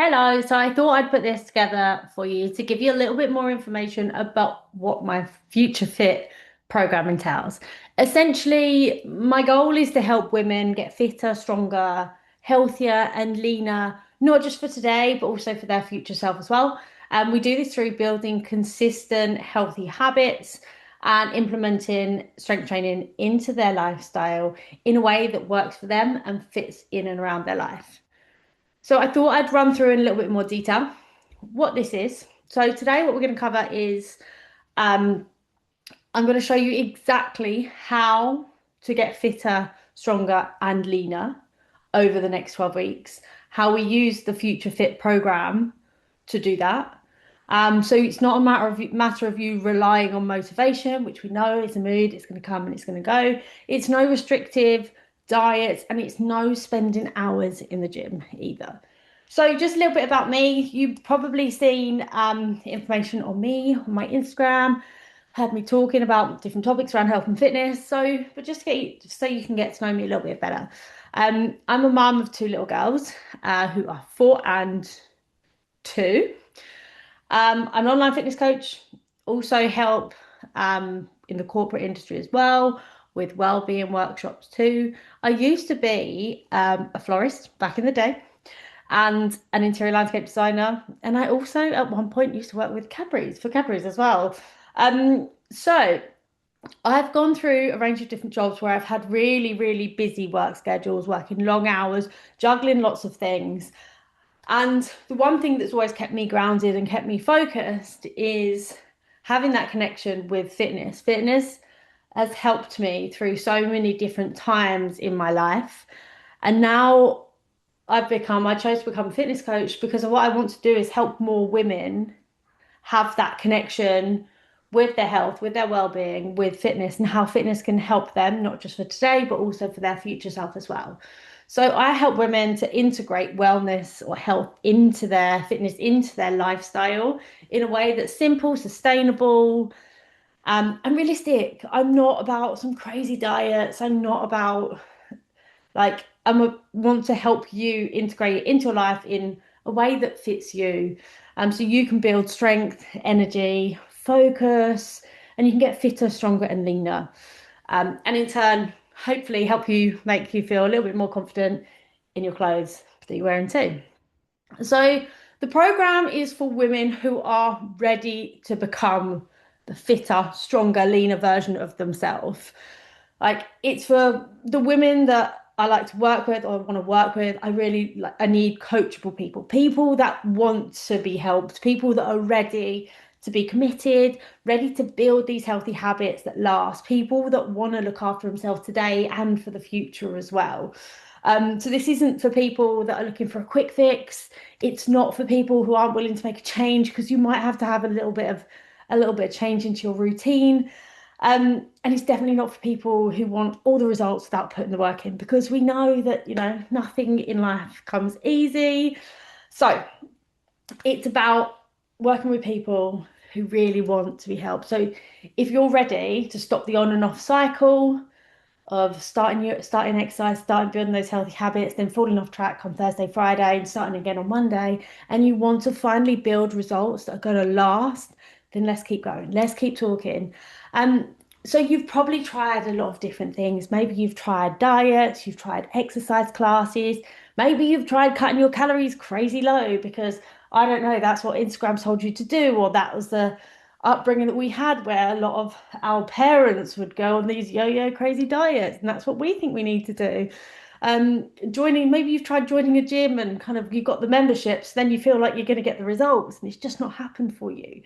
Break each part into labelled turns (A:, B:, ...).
A: Hello, so I thought I'd put this together for you to give you a little bit more information about what my Future Fit program entails. Essentially, my goal is to help women get fitter, stronger, healthier, and leaner, not just for today, but also for their future self as well. And we do this through building consistent, healthy habits and implementing strength training into their lifestyle in a way that works for them and fits in and around their life. So I thought I'd run through in a little bit more detail what this is. So today what we're going to cover is um, I'm going to show you exactly how to get fitter, stronger, and leaner over the next 12 weeks, how we use the Future Fit program to do that. So it's not a matter of you relying on motivation, which we know is a mood, it's going to come and it's going to go. It's no restrictive diets and it's no spending hours in the gym either. So just a little bit about me. You've probably seen information on me on my Instagram, heard me talking about different topics around health and fitness. So, but just so you can get to know me a little bit better. I'm a mum of two little girls who are 4 and 2. I'm an online fitness coach, also help in the corporate industry as well with well-being workshops too. I used to be a florist back in the day and an interior landscape designer. And I also at one point used to work with Cadbury's as well. So I've gone through a range of different jobs where I've had really, really busy work schedules, working long hours, juggling lots of things. And the one thing that's always kept me grounded and kept me focused is having that connection with fitness. Fitness has helped me through so many different times in my life. And now I chose to become a fitness coach because what I want to do is help more women have that connection with their health, with their well-being, with fitness, and how fitness can help them, not just for today, but also for their future self as well. So I help women to integrate wellness or health into their fitness, into their lifestyle in a way that's simple, sustainable, and realistic. I'm not about some crazy diets. I'm not about want to help you integrate it into your life in a way that fits you. So you can build strength, energy, focus, and you can get fitter, stronger, and leaner. And in turn, hopefully help you make you feel a little bit more confident in your clothes that you're wearing too. So the program is for women who are ready to become the fitter, stronger, leaner version of themselves. Like it's for the women that I like to work with or want to work with. I need coachable people, people that want to be helped, people that are ready to be committed, ready to build these healthy habits that last, people that want to look after themselves today and for the future as well. So this isn't for people that are looking for a quick fix. It's not for people who aren't willing to make a change because you might have to have a little bit of change into your routine. And it's definitely not for people who want all the results without putting the work in because we know that, nothing in life comes easy. So it's about working with people who really want to be helped. So if you're ready to stop the on and off cycle of starting exercise, starting building those healthy habits, then falling off track on Thursday, Friday, and starting again on Monday, and you want to finally build results that are going to last, then let's keep going. Let's keep talking. Um, so you've probably tried a lot of different things. Maybe you've tried diets, you've tried exercise classes, maybe you've tried cutting your calories crazy low because I don't know, that's what Instagram told you to do, or that was the upbringing that we had where a lot of our parents would go on these yo-yo crazy diets, and that's what we think we need to do. Maybe you've tried joining a gym and kind of you got the memberships, then you feel like you're going to get the results, and it's just not happened for you.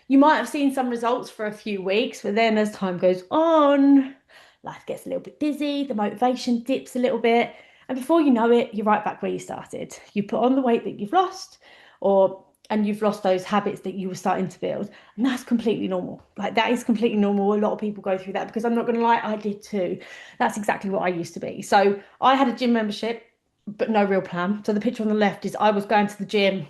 A: You might have seen some results for a few weeks, but then as time goes on, life gets a little bit busy, the motivation dips a little bit, and before you know it, you're right back where you started. You put on the weight that you've lost, or and you've lost those habits that you were starting to build. And that's completely normal. Like that is completely normal. A lot of people go through that because I'm not going to lie, I did too. That's exactly what I used to be. So I had a gym membership, but no real plan. So the picture on the left is I was going to the gym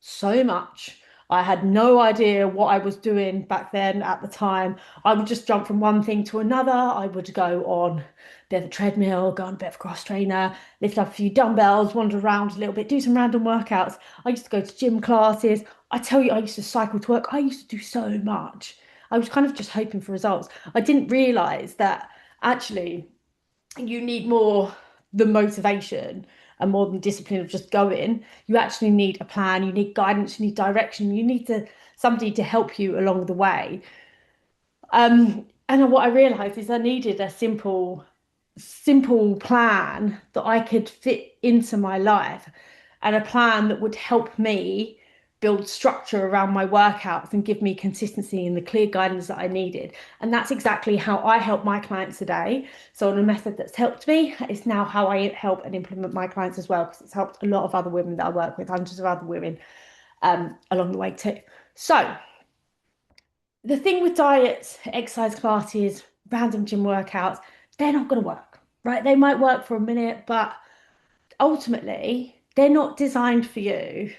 A: so much. I had no idea what I was doing back then at the time. I would just jump from one thing to another. I would go on a bit of a treadmill, go on a bit of a cross trainer, lift up a few dumbbells, wander around a little bit, do some random workouts. I used to go to gym classes. I tell you, I used to cycle to work. I used to do so much. I was kind of just hoping for results. I didn't realize that actually you need more the motivation and more than discipline of just going. You actually need a plan, you need guidance, you need direction, you need to somebody to help you along the way. And what I realized is I needed a simple plan that I could fit into my life and a plan that would help me build structure around my workouts and give me consistency and the clear guidance that I needed. And that's exactly how I help my clients today. So, on a method that's helped me, it's now how I help and implement my clients as well, because it's helped a lot of other women that I work with, hundreds of other women along the way too. So, the thing with diets, exercise classes, random gym workouts, they're not going to work, right? They might work for a minute, but ultimately, they're not designed for you.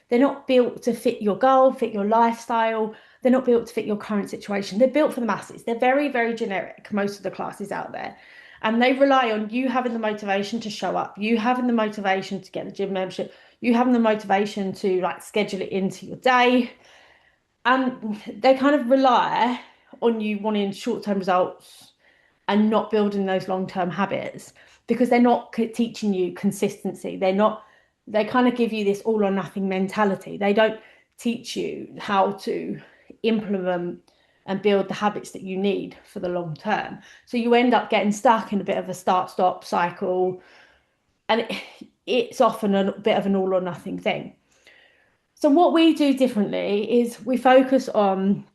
A: They're not built to fit your goal, fit your lifestyle. They're not built to fit your current situation. They're built for the masses. They're very, very generic, most of the classes out there. And they rely on you having the motivation to show up, you having the motivation to get the gym membership, you having the motivation to like schedule it into your day. And they kind of rely on you wanting short-term results and not building those long-term habits because they're not teaching you consistency. They kind of give you this all or nothing mentality. They don't teach you how to implement and build the habits that you need for the long term. So you end up getting stuck in a bit of a start-stop cycle, and it's often a bit of an all or nothing thing. So what we do differently is we focus on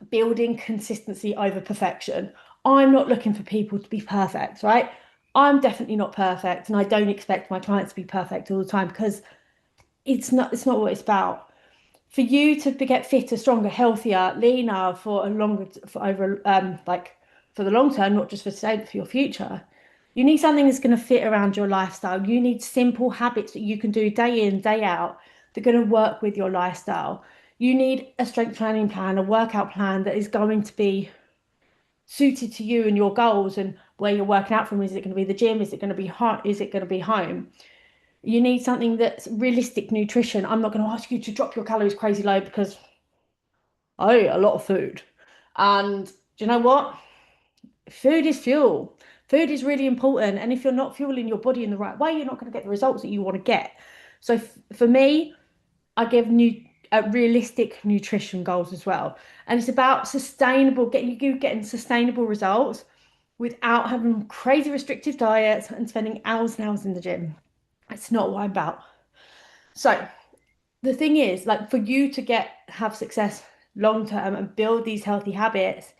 A: building consistency over perfection. I'm not looking for people to be perfect, right? I'm definitely not perfect, and I don't expect my clients to be perfect all the time because it's not what it's about. For you to get fitter, stronger, healthier, leaner for a longer for over like for the long term, not just for today, but for your future, you need something that's going to fit around your lifestyle. You need simple habits that you can do day in, day out, that are going to work with your lifestyle. You need a strength training plan, a workout plan that is going to be suited to you and your goals and where you're working out from. Is it going to be the gym? Is it going to be hot? Is it going to be home? You need something that's realistic nutrition. I'm not going to ask you to drop your calories crazy low because I eat a lot of food. And do you know what? Food is fuel. Food is really important. And if you're not fueling your body in the right way, you're not going to get the results that you want to get. So for me, I give realistic nutrition goals as well. And it's about sustainable, getting you getting sustainable results without having crazy restrictive diets and spending hours and hours in the gym. It's not what I'm about. So the thing is, like for you to have success long term and build these healthy habits,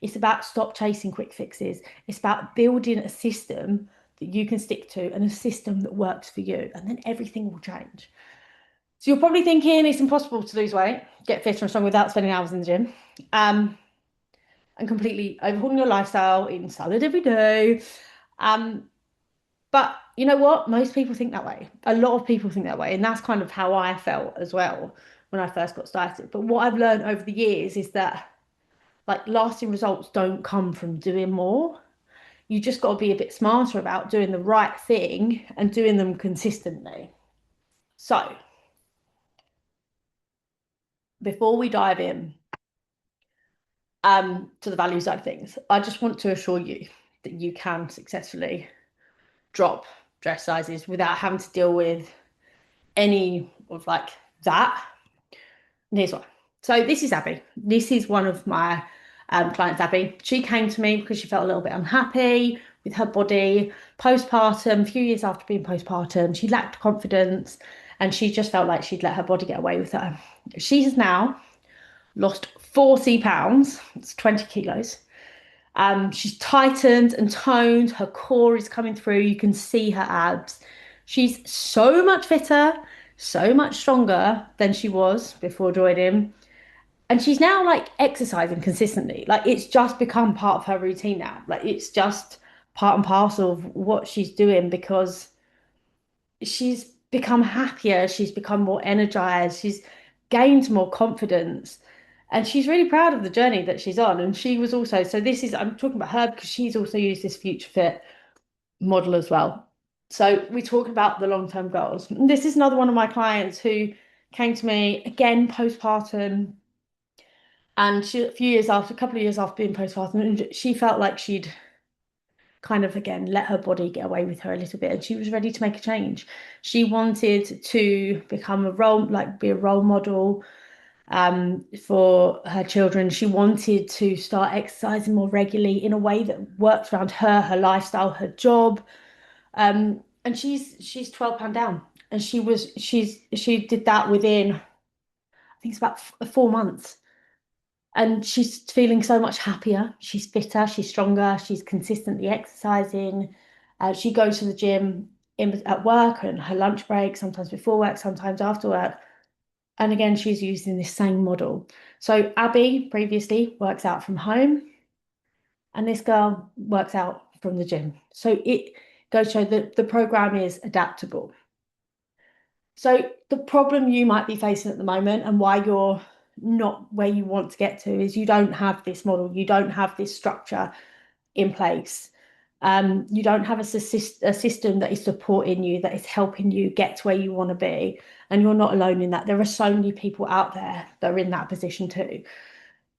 A: it's about stop chasing quick fixes. It's about building a system that you can stick to and a system that works for you, and then everything will change. So you're probably thinking it's impossible to lose weight, get fitter and strong without spending hours in the gym, um, and completely overhauling your lifestyle, eating salad every day. Um, but you know what? Most people think that way. A lot of people think that way, and that's kind of how I felt as well when I first got started. But what I've learned over the years is that like lasting results don't come from doing more. You just got to be a bit smarter about doing the right thing and doing them consistently. So, before we dive in to the value side of things, I just want to assure you that you can successfully drop dress sizes without having to deal with any of like that. And here's why. So this is Abby. This is one of my clients, Abby. She came to me because she felt a little bit unhappy with her body postpartum, a few years after being postpartum. She lacked confidence and she just felt like she'd let her body get away with her. She has now lost 40 pounds, it's 20 kilos. She's tightened and toned, her core is coming through, you can see her abs. She's so much fitter, so much stronger than she was before joining. And she's now like exercising consistently. Like it's just become part of her routine now. Like it's just part and parcel of what she's doing because she's become happier, she's become more energized, she's gained more confidence. And she's really proud of the journey that she's on. And she was also, so this is, I'm talking about her because she's also used this Future Fit model as well. So we talk about the long-term goals. And this is another one of my clients who came to me again postpartum, and she, a few years after, a couple of years after being postpartum, and she felt like she'd kind of again let her body get away with her a little bit, and she was ready to make a change. She wanted to become a role, like be a role model for her children. She wanted to start exercising more regularly in a way that worked around her, her lifestyle, her job. And she's 12 pound down, and she did that within, I think it's about 4 months. And she's feeling so much happier. She's fitter, she's stronger, she's consistently exercising. She goes to the gym at work and her lunch break, sometimes before work, sometimes after work. And again, she's using this same model. So Abby previously works out from home, and this girl works out from the gym. So it goes to show that the program is adaptable. So the problem you might be facing at the moment and why you're not where you want to get to is you don't have this model, you don't have this structure in place. You don't have a system that is supporting you, that is helping you get to where you want to be. And you're not alone in that. There are so many people out there that are in that position too.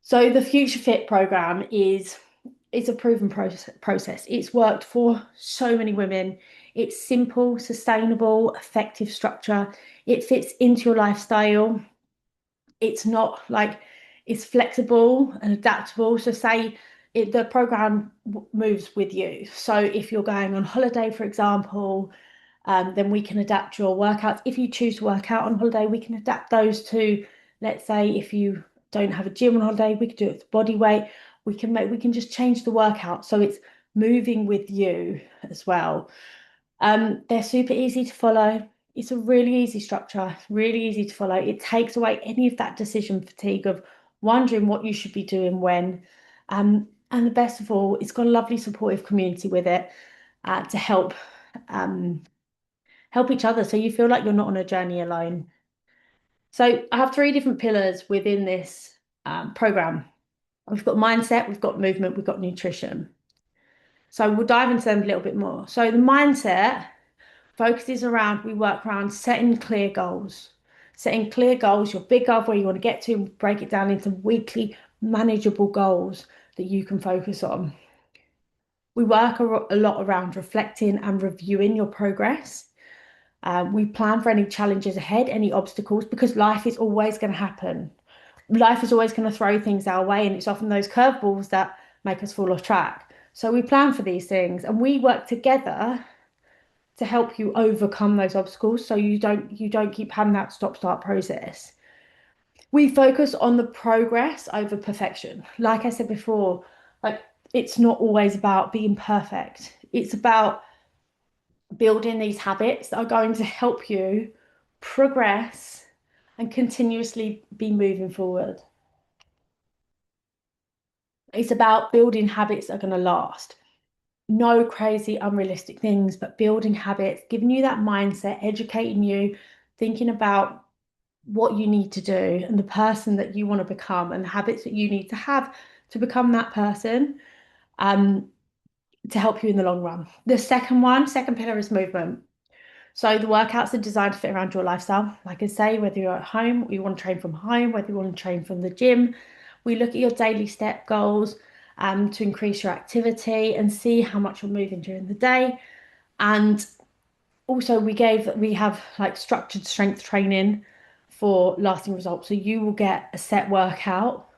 A: So the Future Fit program is it's a proven process. It's worked for so many women. It's simple, sustainable, effective structure. It fits into your lifestyle. It's not like it's flexible and adaptable. So say the program moves with you. So if you're going on holiday, for example, then we can adapt your workouts. If you choose to work out on holiday, we can adapt those to, let's say, if you don't have a gym on holiday, we can do it with body weight. We can just change the workout so it's moving with you as well. They're super easy to follow. It's a really easy structure, really easy to follow. It takes away any of that decision fatigue of wondering what you should be doing when. And the best of all, it's got a lovely supportive community with it to um, help each other so you feel like you're not on a journey alone. So I have three different pillars within this program. We've got mindset, we've got movement, we've got nutrition. So we'll dive into them a little bit more. So the mindset focuses around, we work around setting clear goals. Setting clear goals, your big goal where you want to get to, break it down into weekly manageable goals that you can focus on. We work a lot around reflecting and reviewing your progress. We plan for any challenges ahead, any obstacles, because life is always going to happen. Life is always going to throw things our way, and it's often those curveballs that make us fall off track. So we plan for these things and we work together to help you overcome those obstacles so you don't keep having that stop-start process. We focus on the progress over perfection. Like I said before, like it's not always about being perfect. It's about building these habits that are going to help you progress and continuously be moving forward. It's about building habits that are going to last. No crazy, unrealistic things, but building habits, giving you that mindset, educating you, thinking about what you need to do and the person that you want to become and the habits that you need to have to become that person um, to help you in the long run. The second pillar is movement. So the workouts are designed to fit around your lifestyle. Like I say, whether you're at home, or you want to train from home, whether you want to train from the gym, we look at your daily step goals to increase your activity and see how much you're moving during the day. And also we have like structured strength training for lasting results. So you will get a set workout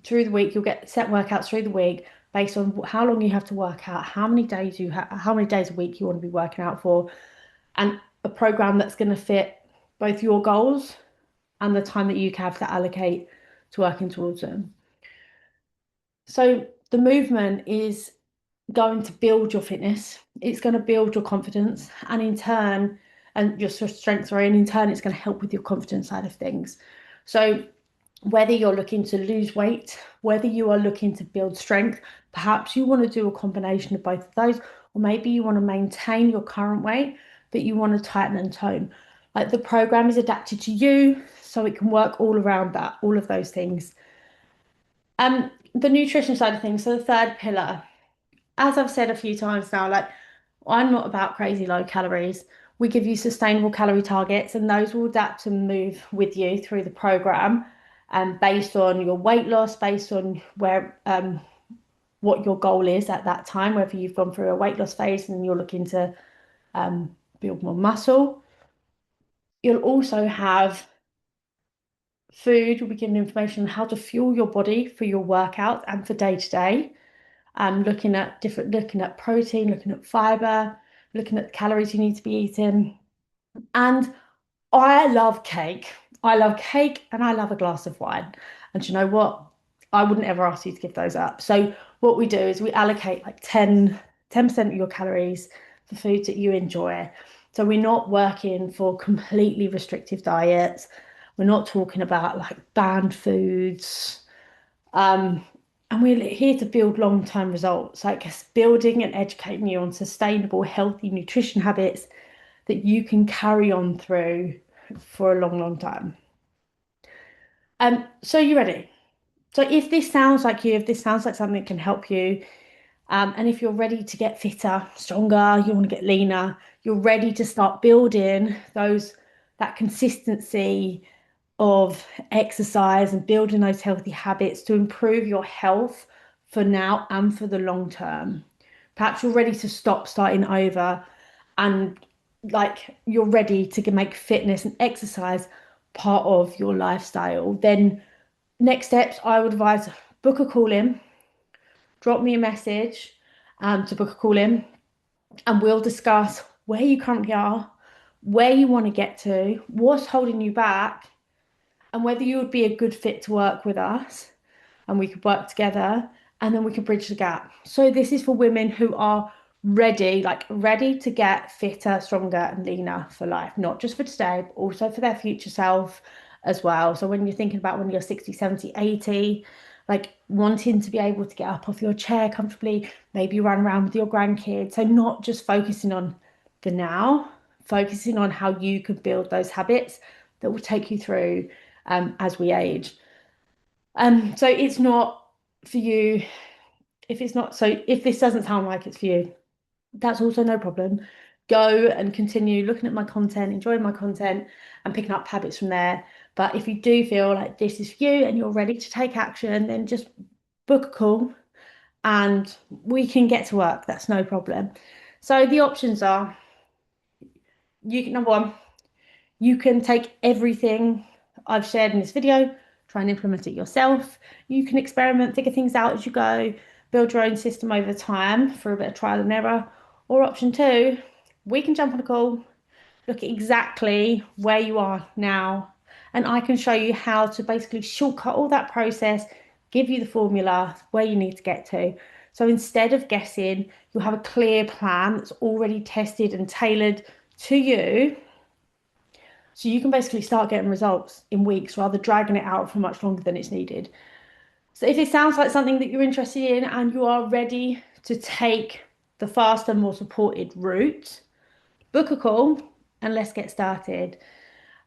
A: through the week. You'll get set workouts through the week based on how long you have to work out, how many days you have, how many days a week you want to be working out for, and a program that's going to fit both your goals and the time that you have to allocate to working towards them. So the movement is going to build your fitness, it's going to build your confidence, and in turn, and your strength, sorry, and in turn, it's going to help with your confidence side of things. So whether you're looking to lose weight, whether you are looking to build strength, perhaps you want to do a combination of both of those, or maybe you want to maintain your current weight, but you want to tighten and tone. Like the program is adapted to you, So it can work all around that, all of those things. The nutrition side of things, so the third pillar, as I've said a few times now, like I'm not about crazy low calories. We give you sustainable calorie targets, and those will adapt and move with you through the program, based on your weight loss, based on where what your goal is at that time, whether you've gone through a weight loss phase and you're looking to build more muscle. You'll also have food, you'll be given information on how to fuel your body for your workout and for day to day. Looking at protein, looking at fiber, looking at the calories you need to be eating. And I love cake. I love cake and I love a glass of wine. And do you know what? I wouldn't ever ask you to give those up. So what we do is we allocate like 10% of your calories for foods that you enjoy. So we're not working for completely restrictive diets. We're not talking about like banned foods. Um, and we're here to build long-term results, like building and educating you on sustainable, healthy nutrition habits that you can carry on through for a long, long time. So you ready? So if this sounds like you, if this sounds like something that can help you, and if you're ready to get fitter, stronger, you want to get leaner, you're ready to start building that consistency of exercise and building those healthy habits to improve your health for now and for the long term. Perhaps you're ready to stop starting over and like you're ready to make fitness and exercise part of your lifestyle. Then next steps, I would advise book a call in, drop me a message to book a call in, and we'll discuss where you currently are, where you want to get to, what's holding you back, and whether you would be a good fit to work with us and we could work together and then we can bridge the gap. So this is for women who are ready, like ready to get fitter, stronger, and leaner for life, not just for today, but also for their future self as well. So when you're thinking about when you're 60, 70, 80, like wanting to be able to get up off your chair comfortably, maybe run around with your grandkids. So not just focusing on the now, focusing on how you could build those habits that will take you through as we age. So it's not for you. If this doesn't sound like it's for you, that's also no problem. Go and continue looking at my content, enjoying my content, and picking up habits from there. But if you do feel like this is for you and you're ready to take action, then just book a call and we can get to work. That's no problem. So the options are number one, you can take everything I've shared in this video, try and implement it yourself. You can experiment, figure things out as you go, build your own system over time for a bit of trial and error. Or option two, we can jump on a call, look at exactly where you are now, and I can show you how to basically shortcut all that process, give you the formula where you need to get to. So instead of guessing, you'll have a clear plan that's already tested and tailored to you. So you can basically start getting results in weeks rather dragging it out for much longer than it's needed. So if it sounds like something that you're interested in and you are ready to take the faster, more supported route, book a call and let's get started.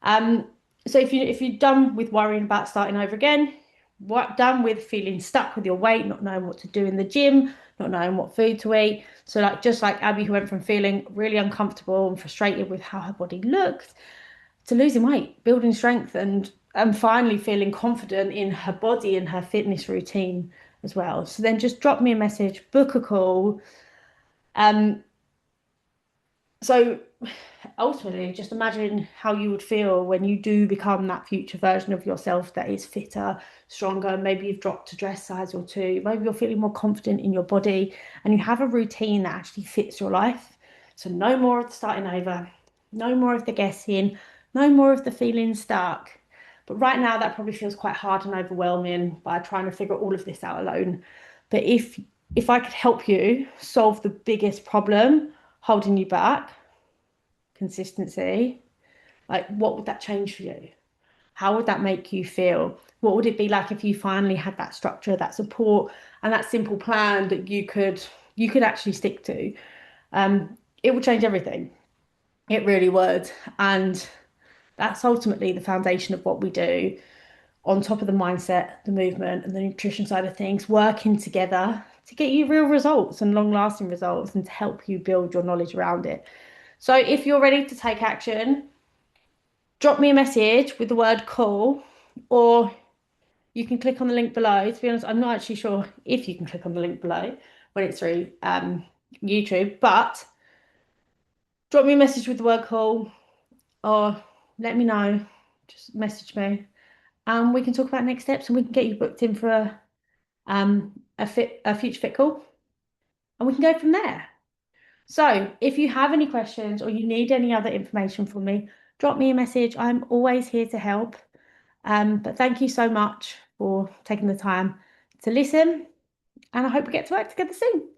A: Um, so if you're done with worrying about starting over again, what done with feeling stuck with your weight, not knowing what to do in the gym, not knowing what food to eat. So like just like Abby who went from feeling really uncomfortable and frustrated with how her body looked to losing weight, building strength and finally feeling confident in her body and her fitness routine as well. So then just drop me a message, book a call. Um, so ultimately, just imagine how you would feel when you do become that future version of yourself that is fitter, stronger. Maybe you've dropped a dress size or two. Maybe you're feeling more confident in your body and you have a routine that actually fits your life. So no more of the starting over, no more of the guessing, no more of the feeling stuck. But right now, that probably feels quite hard and overwhelming by trying to figure all of this out alone. But if I could help you solve the biggest problem holding you back, consistency, like what would that change for you? How would that make you feel? What would it be like if you finally had that structure, that support, and that simple plan that you could actually stick to? It would change everything. It really would. And That's ultimately the foundation of what we do, on top of the mindset, the movement, and the nutrition side of things, working together to get you real results and long-lasting results and to help you build your knowledge around it. So if you're ready to take action, drop me a message with the word call, or you can click on the link below. To be honest, I'm not actually sure if you can click on the link below when it's through YouTube, but drop me a message with the word call, or let me know. Just message me, and we can talk about next steps, and we can get you booked in for a future fit call, and we can go from there. So if you have any questions or you need any other information from me, drop me a message. I'm always here to help. But thank you so much for taking the time to listen, and I hope we get to work together soon.